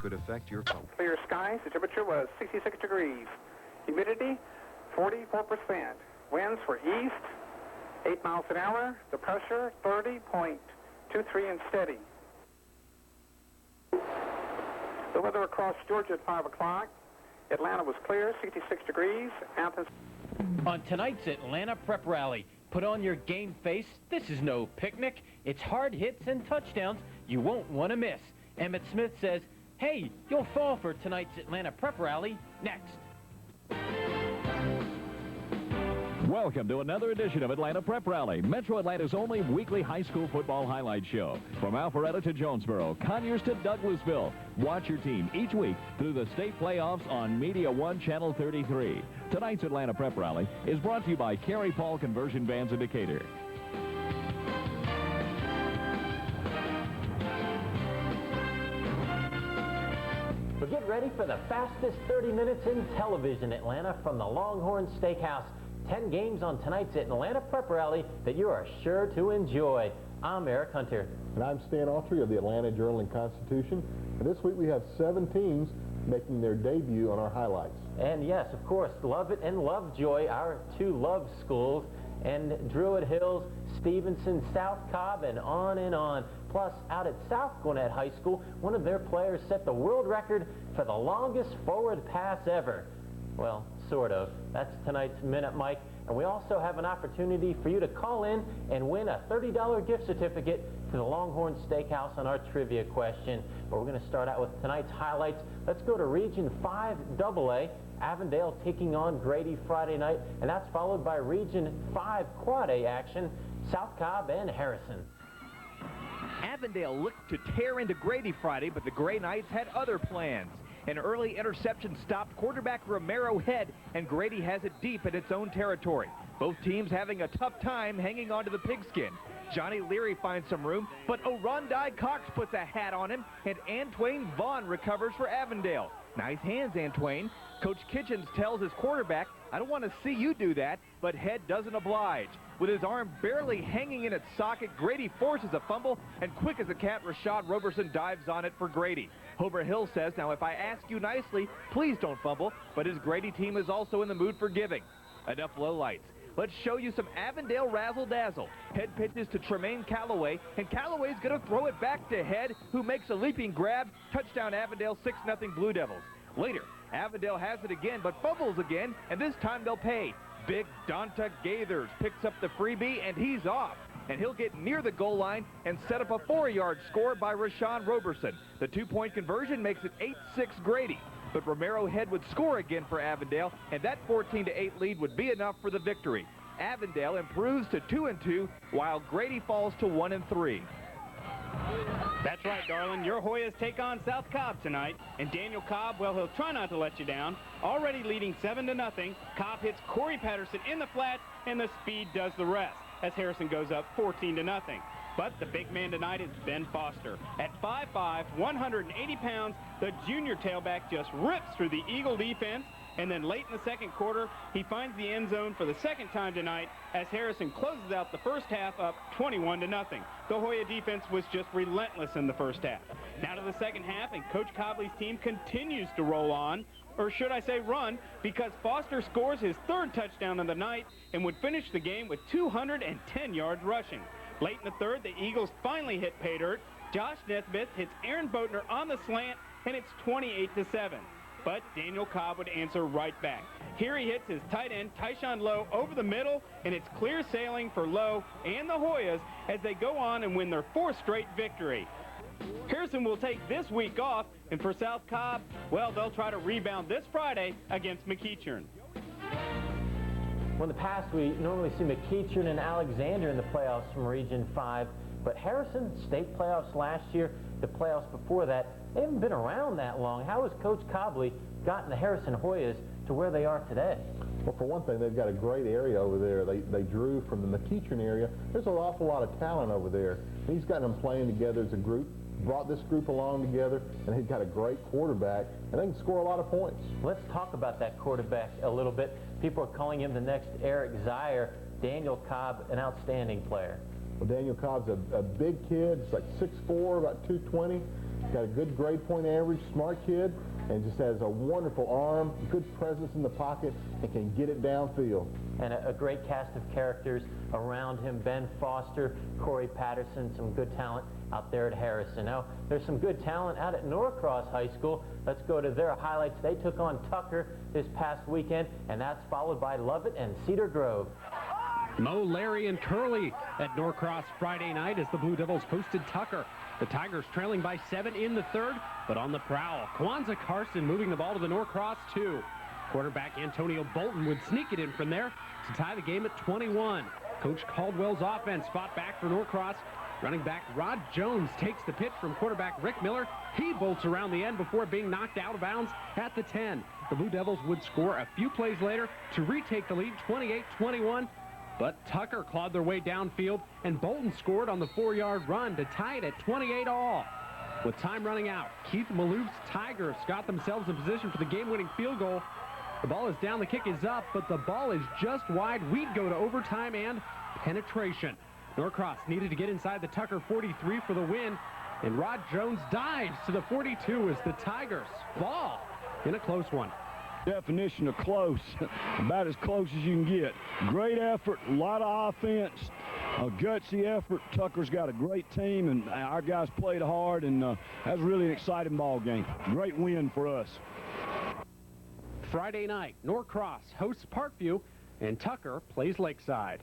could affect your phone. Clear skies. The temperature was 66 degrees. Humidity, 44%. Winds were east, 8 miles an hour. The pressure, 30.23 and steady. The weather across Georgia at 5 o'clock. Atlanta was clear, 66 degrees. Athens. On tonight's Atlanta Prep Rally, put on your game face. This is no picnic. It's hard hits and touchdowns you won't want to miss. Emmett Smith says, hey, you'll fall for tonight's Atlanta Prep Rally next. Welcome to another edition of Atlanta Prep Rally, Metro Atlanta's only weekly high school football highlight show. From Alpharetta to Jonesboro, Conyers to Douglasville, watch your team each week through the state playoffs on Media One Channel 33. Tonight's Atlanta Prep Rally is brought to you by Cary Paul Conversion Vans in Decatur. But get ready for the fastest 30 minutes in television, Atlanta, from the Longhorn Steakhouse. 10 games on tonight's Atlanta Prep Rally that you are sure to enjoy. I'm Eric Hunter. And I'm Stan Autry of the Atlanta Journal and Constitution. And this week we have 7 teams making their debut on our highlights. And yes, of course, Lovett and Lovejoy, our 2 love schools, and Druid Hills, Stevenson, South Cobb, and on and on. Plus, out at South Gwinnett High School, one of their players set the world record for the longest forward pass ever. Well, sort of. That's tonight's Minute Mike. And we also have an opportunity for you to call in and win a $30 gift certificate to the Longhorn Steakhouse on our trivia question. But we're going to start out with tonight's highlights. Let's go to Region 5 AA. Avondale taking on Grady Friday night. And that's followed by Region 5 Quad A action, South Cobb and Harrison. Avondale looked to tear into Grady Friday, but the Gray Knights had other plans. An early interception stopped quarterback Romero Head, and Grady has it deep in its own territory. Both teams having a tough time hanging on to the pigskin. Johnny Leary finds some room, but Orondai Cox puts a hat on him, and Antwain Vaughn recovers for Avondale. Nice hands, Antwain. Coach Kitchens tells his quarterback, I don't want to see you do that, but Head doesn't oblige. With his arm barely hanging in its socket, Grady forces a fumble, and quick as a cat, Rashad Roberson dives on it for Grady. Homer Hill says, now if I ask you nicely, please don't fumble, but his Grady team is also in the mood for giving. Enough lowlights. Let's show you some Avondale razzle-dazzle. Head pitches to Tremaine Callaway, and Callaway's going to throw it back to Head, who makes a leaping grab. Touchdown Avondale, 6-0 Blue Devils. Later, Avondale has it again, but fumbles again, and this time they'll pay. Big Donta Gaithers picks up the freebie, and he's off. And he'll get near the goal line and set up a 4-yard score by Rashawn Roberson. The 2-point conversion makes it 8-6 Grady. But Romero Head would score again for Avondale, and that 14-8 lead would be enough for the victory. Avondale improves to 2-2, while Grady falls to 1-3. That's right, darling. Your Hoyas take on South Cobb tonight. And Daniel Cobb, well, he'll try not to let you down. Already leading 7-0. Cobb hits Corey Patterson in the flat, and the speed does the rest as Harrison goes up 14-0. But the big man tonight is Ben Foster. At 5'5", 180 pounds, the junior tailback just rips through the Eagle defense. And then late in the second quarter, he finds the end zone for the second time tonight as Harrison closes out the first half up 21-0. The Hoya defense was just relentless in the first half. Now to the second half, and Coach Cobley's team continues to roll on, or should I say run, because Foster scores his 3rd touchdown of the night and would finish the game with 210 yards rushing. Late in the 3rd, the Eagles finally hit pay dirt. Josh Nesbitt hits Aaron Boatner on the slant, and it's 28-7. But Daniel Cobb would answer right back. Here he hits his tight end, Tyshawn Lowe, over the middle, and it's clear sailing for Lowe and the Hoyas as they go on and win their 4th straight victory. Harrison will take this week off, and for South Cobb, well, they'll try to rebound this Friday against McEachern. Well, in the past, we normally see McEachern and Alexander in the playoffs from Region 5, but Harrison, state playoffs last year, the playoffs before that, they haven't been around that long. How has Coach Cobley gotten the Harrison Hoyas to where they are today? Well, for one thing, they've got a great area over there. They drew from the McEachern area. There's an awful lot of talent over there. He's gotten them playing together as a group, brought this group along together, and he's got a great quarterback, and they can score a lot of points. Let's talk about that quarterback a little bit. People are calling him the next Eric Zier. Daniel Cobb, an outstanding player. Well, Daniel Cobb's a big kid. He's like 6'4", about 220. got a good grade point average, smart kid, and just has a wonderful arm, good presence in the pocket, and can get it downfield. And a great cast of characters around him. Ben Foster, Corey Patterson, some good talent out there at Harrison. Now, there's some good talent out at Norcross High School. Let's go to their highlights. They took on Tucker this past weekend, and that's followed by Lovett and Cedar Grove. Mo, Larry, and Curley at Norcross Friday night as the Blue Devils hosted Tucker. The Tigers trailing by 7 in the third, but on the prowl. Kwanzaa Carson moving the ball to the Norcross 2. Quarterback Antonio Bolton would sneak it in from there to tie the game at 21. Coach Caldwell's offense fought back for Norcross. Running back Rod Jones takes the pitch from quarterback Rick Miller. He bolts around the end before being knocked out of bounds at the 10. The Blue Devils would score a few plays later to retake the lead 28-21. But Tucker clawed their way downfield, and Bolton scored on the 4-yard run to tie it at 28 all. With time running out, Keith Maloof's Tigers got themselves in position for the game-winning field goal. The ball is down, the kick is up, but the ball is just wide. We'd go to overtime and penetration. Norcross needed to get inside the Tucker 43 for the win, and Rod Jones dives to the 42 as the Tigers fall in a close one. Definition of close, about as close as you can get. Great effort, a lot of offense, a gutsy effort. Tucker's got a great team, and our guys played hard, and that was really an exciting ball game. Great win for us. Friday night, Norcross hosts Parkview, and Tucker plays Lakeside.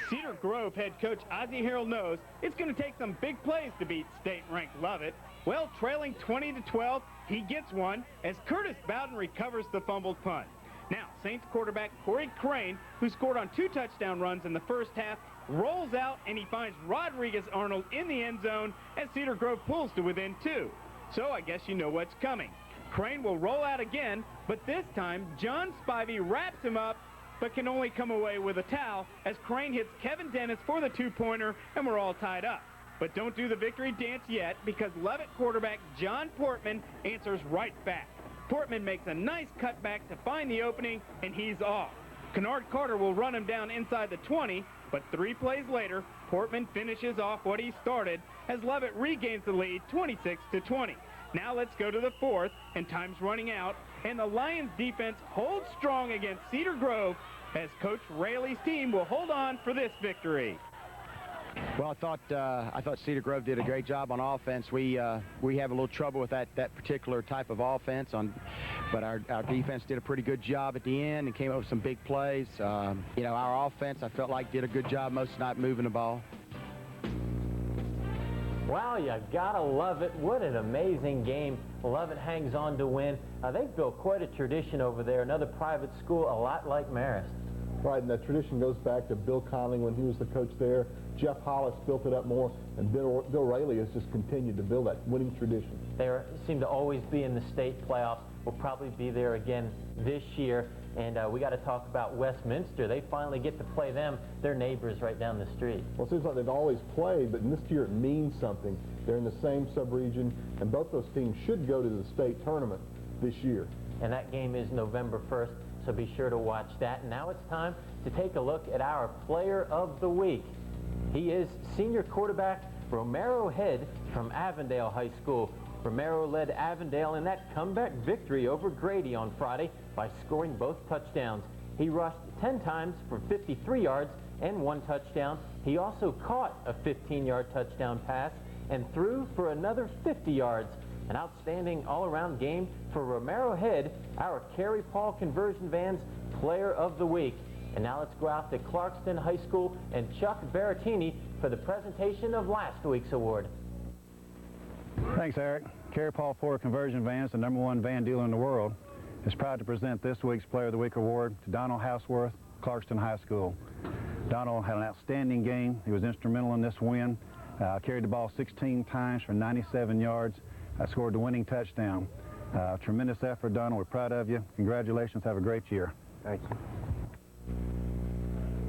Cedar Grove head coach Ozzie Harrell knows it's going to take some big plays to beat state-ranked Lovett. Well, trailing 20-12, he gets one as Curtis Bowden recovers the fumbled punt. Now, Saints quarterback Corey Crane, who scored on 2 touchdown runs in the first half, rolls out and he finds Rodriguez Arnold in the end zone as Cedar Grove pulls to within 2. So I guess you know what's coming. Crane will roll out again, but this time John Spivey wraps him up but can only come away with a towel as Crane hits Kevin Dennis for the 2-pointer, and we're all tied up. But don't do the victory dance yet, because Lovett quarterback John Portman answers right back. Portman makes a nice cutback to find the opening, and he's off. Kennard Carter will run him down inside the 20, but 3 plays later, Portman finishes off what he started as Lovett regains the lead 26-20. Now let's go to the 4th, and time's running out, and the Lions defense holds strong against Cedar Grove as Coach Rayleigh's team will hold on for this victory. Well, I thought Cedar Grove did a great job on offense. We have a little trouble with that particular type of offense, but our defense did a pretty good job at the end and came up with some big plays. You know, our offense, I felt like, did a good job most of the night moving the ball. Wow, you gotta love it. What an amazing game. Lovett hangs on to win. They've built quite a tradition over there. Another private school, a lot like Marist. Right, and that tradition goes back to Bill Conley when he was the coach there. Jeff Hollis built it up more, and Bill Rayleigh has just continued to build that winning tradition. They seem to always be in the state playoffs. We'll probably be there again this year. And we got to talk about Westminster. They finally get to play them, their neighbors right down the street. Well, it seems like they've always played, but this year it means something. They're in the same sub-region, and both those teams should go to the state tournament this year. And that game is November 1st, so be sure to watch that. And now it's time to take a look at our Player of the Week. He is senior quarterback Romero Head from Avondale High School. Romero led Avondale in that comeback victory over Grady on Friday by scoring both touchdowns. He rushed 10 times for 53 yards and 1 touchdown. He also caught a 15-yard touchdown pass and threw for another 50 yards. An outstanding all-around game for Romero Head, our Carey Paul Conversion Van's Player of the Week. And now let's go out to Clarkston High School and Chuck Baratini for the presentation of last week's award. Thanks, Eric. Carey Paul Ford Conversion Vans, the #1 van dealer in the world, is proud to present this week's Player of the Week award to Donald Houseworth, Clarkston High School. Donald had an outstanding game. He was instrumental in this win. Carried the ball 16 times for 97 yards. Scored the winning touchdown. Tremendous effort, Donald. We're proud of you. Congratulations. Have a great year. Thank you.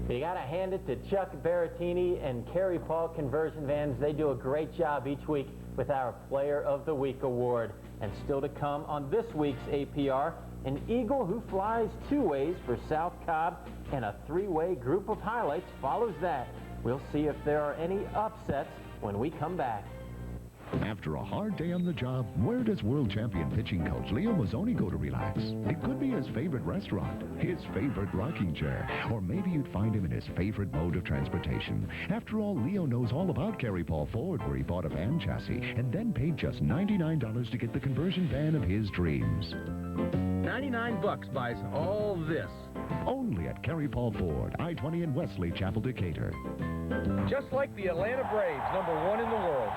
You got to hand it to Chuck Baratini and Carey Paul Conversion Vans. They do a great job each week with our Player of the Week award. And still to come on this week's APR, an eagle who flies 2 ways for South Cobb, and a 3-way group of highlights follows that. We'll see if there are any upsets when we come back. After a hard day on the job, where does world champion pitching coach Leo Mazzoni go to relax? It could be his favorite restaurant, his favorite rocking chair, or maybe you'd find him in his favorite mode of transportation. After all, Leo knows all about Kerry Paul Ford, where he bought a van chassis and then paid just $99 to get the conversion van of his dreams. 99 bucks buys all this. Only at Kerry Paul Ford, I-20 in Wesley Chapel, Decatur. Just like the Atlanta Braves, #1 in the world.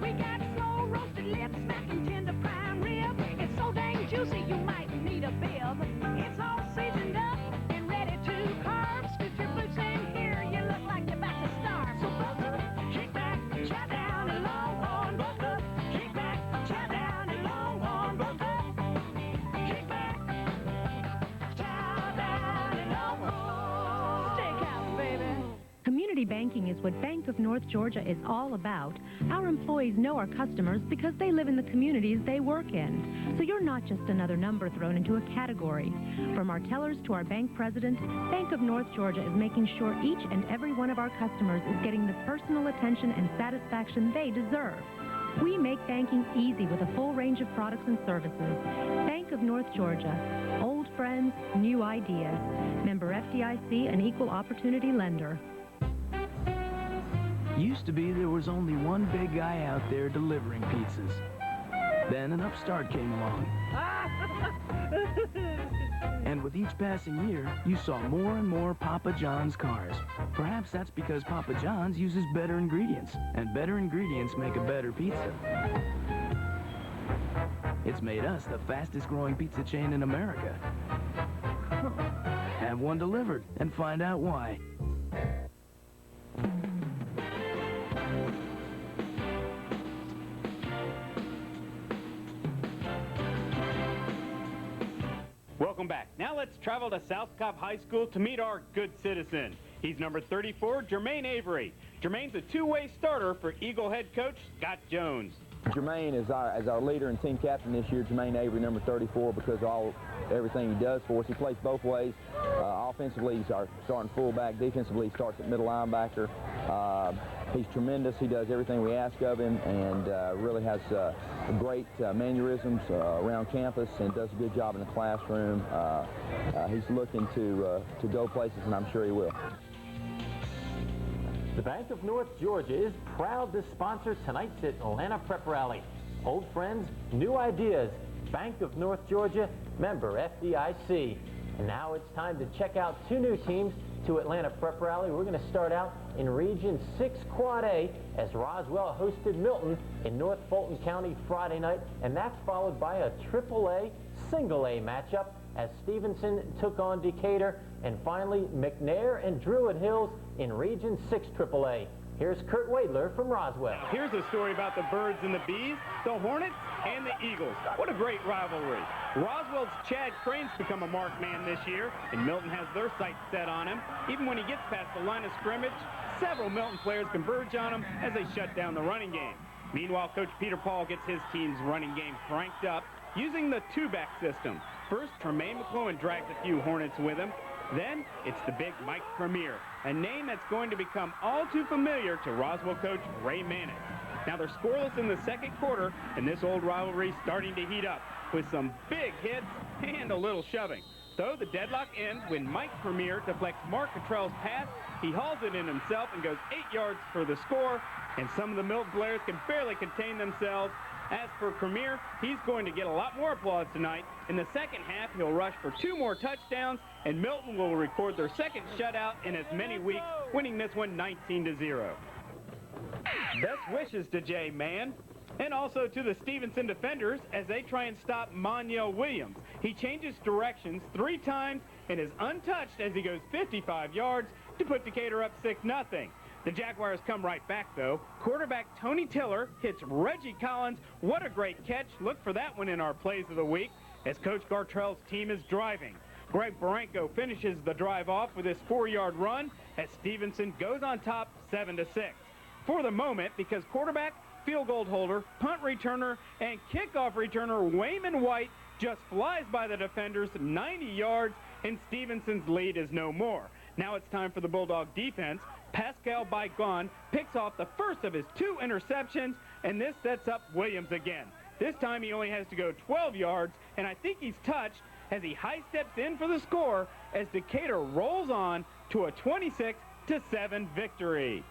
We got slow roasted lips, smacking tender prime rib. It's so dang juicy you might need a bib. It's all seasoned up and ready to carve. Scoot your boots in here, you look like you're about to starve. So buckle, kick back, chow down and longhorn. Buckle, kick back, chow down and longhorn. Buckle, kick back, chow down and longhorn. Steakhouse, baby. Community banking is what Bank of North Georgia is all about. Our employees know our customers because they live in the communities they work in. So you're not just another number thrown into a category. From our tellers to our bank president, Bank of North Georgia is making sure each and every one of our customers is getting the personal attention and satisfaction they deserve. We make banking easy with a full range of products and services. Bank of North Georgia. Old friends, new ideas. Member FDIC, an equal opportunity lender. Used to be there was only one big guy out there delivering pizzas. Then an upstart came along. And with each passing year, you saw more and more Papa John's cars. Perhaps that's because Papa John's uses better ingredients, and better ingredients make a better pizza. It's made us the fastest growing pizza chain in America. Have one delivered and find out why. Welcome back. Now let's travel to South Cobb High School to meet our good citizen. He's number 34, Jermaine Avery. Jermaine's a two-way starter for Eagle head coach Scott Jones. Jermaine is our leader and team captain this year. Jermaine Avery, number 34, because of everything he does for us. He plays both ways. Offensively, he's our starting fullback. Defensively, he starts at middle linebacker. He's tremendous. He does everything we ask of him, and really has great mannerisms around campus, and does a good job in the classroom. He's looking to go places, and I'm sure he will. The Bank of North Georgia is proud to sponsor tonight's Atlanta Prep Rally. Old friends, new ideas. Bank of North Georgia, member FDIC. And now it's time to check out two new teams to Atlanta Prep Rally. We're going to start out in Region 6 Quad A as Roswell hosted Milton in North Fulton County Friday night. And that's followed by a AAA Single A matchup as Stevenson took on Decatur. And finally, McNair and Druid Hills in Region 6 AAA. Here's Kurt Wadler from Roswell. Now, here's a story about the Birds and the Bees, the Hornets and the Eagles. What a great rivalry. Roswell's Chad Crane's become a marked man this year, and Milton has their sights set on him. Even when he gets past the line of scrimmage, several Milton players converge on him as they shut down the running game. Meanwhile, Coach Peter Paul gets his team's running game cranked up using the two-back system. First, Tremaine McClellan drags a few Hornets with him. Then, it's the big Mike Premier, a name that's going to become all too familiar to Roswell coach Ray Mannix. Now, they're scoreless in the second quarter, and this old rivalry is starting to heat up with some big hits and a little shoving. Though the deadlock ends when Mike Premier deflects Mark Cottrell's pass. He hauls it in himself and goes 8 yards for the score, and some of the Milton players can barely contain themselves. As for Premier, he's going to get a lot more applause tonight. In the second half, he'll rush for 2 more touchdowns, and Milton will record their second shutout in as many weeks, winning this one 19-0. Best wishes to Jay Mann, and also to the Stevenson defenders as they try and stop Moniel Williams. He changes directions 3 times and is untouched as he goes 55 yards to put Decatur up 6-0. The Jaguars come right back, though. Quarterback Tony Tiller hits Reggie Collins. What a great catch. Look for that one in our plays of the week as Coach Gartrell's team is driving. Greg Baranko finishes the drive off with his 4-yard run as Stevenson goes on top 7-6. For the moment, because quarterback, field goal holder, punt returner, and kickoff returner Wayman White just flies by the defenders 90 yards, and Stevenson's lead is no more. Now it's time for the Bulldog defense. Pascal Baigon picks off the first of his 2 interceptions, and this sets up Williams again. This time he only has to go 12 yards, and I think he's touched as he high steps in for the score as Decatur rolls on to a 26-7 victory.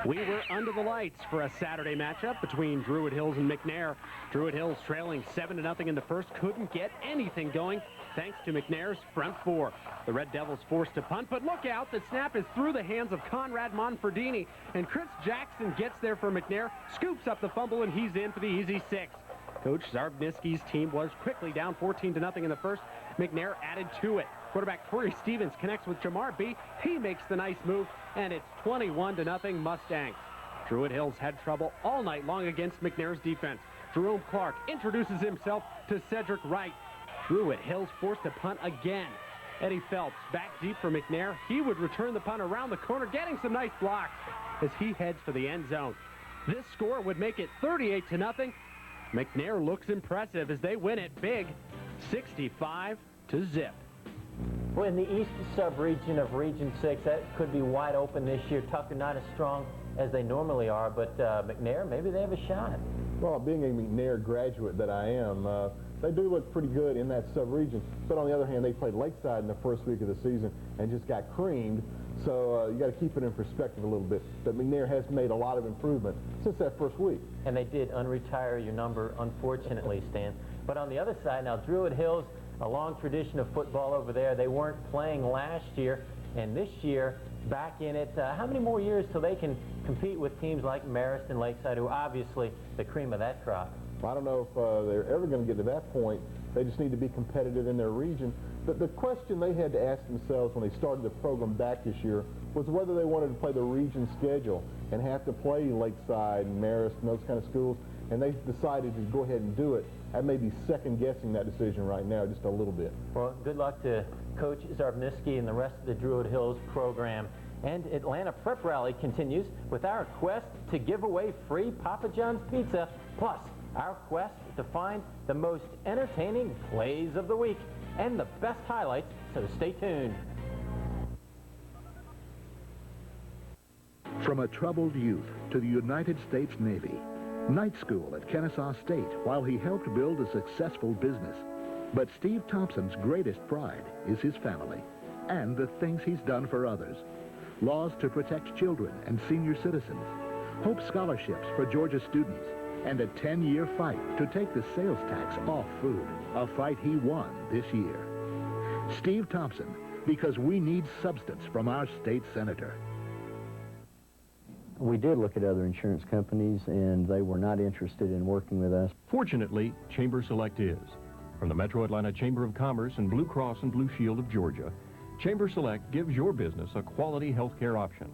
We were under the lights for a Saturday matchup between Druid Hills and McNair. Druid Hills trailing 7-0 in the first, couldn't get anything going thanks to McNair's front 4. The Red Devils forced to punt, but look out, the snap is through the hands of Conrad Monfordini, and Chris Jackson gets there for McNair, scoops up the fumble, and he's in for the easy 6. Coach Zarbniski's team was quickly down 14-0 in the first. McNair added to it. Quarterback Corey Stevens connects with Jamar B. He makes the nice move, and it's 21-0 Mustangs. Druid Hills had trouble all night long against McNair's defense. Jerome Clark introduces himself to Cedric Wright. Druid Hills forced to punt again. Eddie Phelps back deep for McNair. He would return the punt around the corner, getting some nice blocks as he heads for the end zone. This score would make it 38-0. McNair looks impressive as they win it big, 65-0. Well, in the east sub-region of Region 6, that could be wide open this year. Tucker not as strong as they normally are, but McNair, maybe they have a shot. Well, being a McNair graduate that I am, they do look pretty good in that sub-region. But on the other hand, they played Lakeside in the first week of the season and just got creamed. So you got to keep it in perspective a little bit. But McNair has made a lot of improvement since that first week. And they did unretire your number, unfortunately, Stan. But on the other side, now Druid Hills, a long tradition of football over there. They weren't playing last year, and this year, back in it. How many more years till they can compete with teams like Marist and Lakeside, who are obviously the cream of that crop? Well, I don't know if they're ever going to get to that point. They just need to be competitive in their region. But the question they had to ask themselves when they started the program back this year was whether they wanted to play the region schedule and have to play Lakeside and Marist and those kind of schools, and they decided to go ahead and do it. I may be second-guessing that decision right now just a little bit. Well, good luck to Coach Zarbniski and the rest of the Druid Hills program. And Atlanta Prep Rally continues with our quest to give away free Papa John's pizza, plus our quest to find the most entertaining plays of the week and the best highlights, so stay tuned. From a troubled youth to the United States Navy, night school at Kennesaw State while he helped build a successful business. But Steve Thompson's greatest pride is his family and the things he's done for others. Laws to protect children and senior citizens, Hope scholarships for Georgia students, and a 10-year fight to take the sales tax off food, a fight he won this year. Steve Thompson, because we need substance from our state senator. We did look at other insurance companies, and they were not interested in working with us. Fortunately, Chamber Select is. From the Metro Atlanta Chamber of Commerce and Blue Cross and Blue Shield of Georgia, Chamber Select gives your business a quality health care option,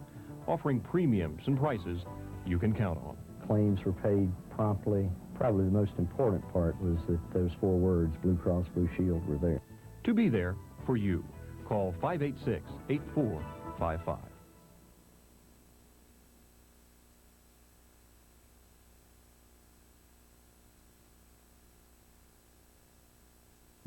offering premiums and prices you can count on. Claims were paid promptly. Probably the most important part was that those 4 words, Blue Cross Blue Shield, were there. To be there for you, call 586-8455.